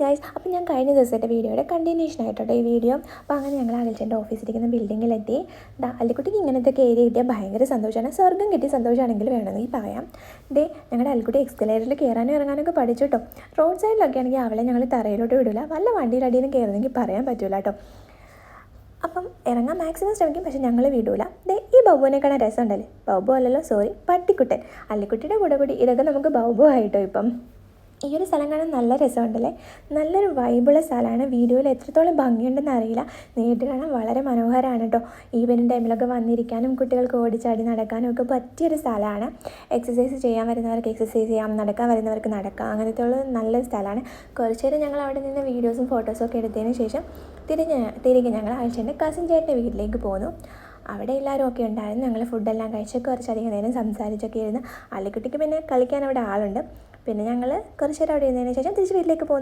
Guys, അപ്പോൾ ഞാൻ കഴിഞ്ഞ ദിവസത്തെ വീഡിയോയുടെ കണ്ടിന്യൂഷൻ ആയിട്ടോ ഈ വീഡിയോ. അപ്പോൾ അങ്ങനെ ഞങ്ങൾ അഖിൽച്ചൻ്റെ ഓഫീസിലിരിക്കുന്ന ബിൽഡിങ്ങിലെത്തി. അല്ലിക്കുട്ടിക്ക് ഇങ്ങനത്തെ ഏരിയ കിട്ടിയാൽ ഭയങ്കര സന്തോഷമാണ്. സ്വർഗ്ഗം കിട്ടിയ സന്തോഷമാണെങ്കിൽ വേണമെങ്കിൽ പറയാം. ഞങ്ങളുടെ അല്ലിക്കുട്ടി എക്സ്കലേറ്ററിൽ കയറാനും ഇറങ്ങാനൊക്കെ പഠിച്ചു കേട്ടോ. റോഡ് സൈഡിലൊക്കെ ആണെങ്കിൽ അവളെ ഞങ്ങൾ തറയിലോട്ട് വിടില്ല. വല്ല വണ്ടിയുടെ അടിയിൽ നിന്ന് കയറുന്നെങ്കിൽ പറയാൻ പറ്റില്ല കേട്ടോ. അപ്പം ഇറങ്ങാൻ മാക്സിമം ശ്രമിക്കും, പക്ഷെ ഞങ്ങൾ വിടൂല. ഈ ബൗബുവിനെ കാണാൻ രസമുണ്ടല്ലേ? ബൗബു അല്ലല്ലോ, സോറി, പട്ടിക്കുട്ടൻ. അല്ലിക്കുട്ടിയുടെ കൂടി ഇതൊക്കെ നമുക്ക് ബൗബു ആയിട്ടോ. ഇപ്പം ഈ ഒരു സ്ഥലം കാണാൻ നല്ല രസമുണ്ടല്ലേ? നല്ലൊരു വൈബുള്ള സ്ഥലമാണ്. വീഡിയോയിൽ എത്രത്തോളം ഭംഗിയുണ്ടെന്ന് അറിയില്ല, നേരിട്ട് കാണാൻ വളരെ മനോഹരമാണ് കേട്ടോ. ഈവനിങ് ടൈമിലൊക്കെ വന്നിരിക്കാനും കുട്ടികൾക്ക് ഓടിച്ചാടി നടക്കാനും ഒക്കെ പറ്റിയൊരു സ്ഥലമാണ്. എക്സസൈസ് ചെയ്യാൻ വരുന്നവർക്ക് എക്സസൈസ് ചെയ്യാം, നടക്കാൻ വരുന്നവർക്ക് നടക്കാം, അങ്ങനത്തെ ഉള്ള നല്ലൊരു സ്ഥലമാണ്. കുറച്ച് നേരം ഞങ്ങൾ അവിടെ നിന്ന് വീഡിയോസും ഫോട്ടോസും ഒക്കെ എടുത്തതിന് ശേഷം തിരികെ ഞങ്ങൾ അഖിൽച്ചൻ്റെ കസിൻ ചേട്ടൻ്റെ വീട്ടിലേക്ക് പോന്നു. അവിടെ എല്ലാവരും ഒക്കെ ഉണ്ടായിരുന്നു. ഞങ്ങൾ ഫുഡെല്ലാം കഴിച്ചൊക്കെ കുറച്ചധികം നേരം സംസാരിച്ചൊക്കെ ഇരുന്ന്. അല്ലിക്കുട്ടിക്ക് പിന്നെ കളിക്കാൻ അവിടെ ആളുണ്ട്. പിന്നെ ഞങ്ങൾ കുറച്ച് നേരം അവിടെ ഇരുന്നതിന് ശേഷം തിരിച്ച് വീട്ടിലേക്ക് പോകുന്നു.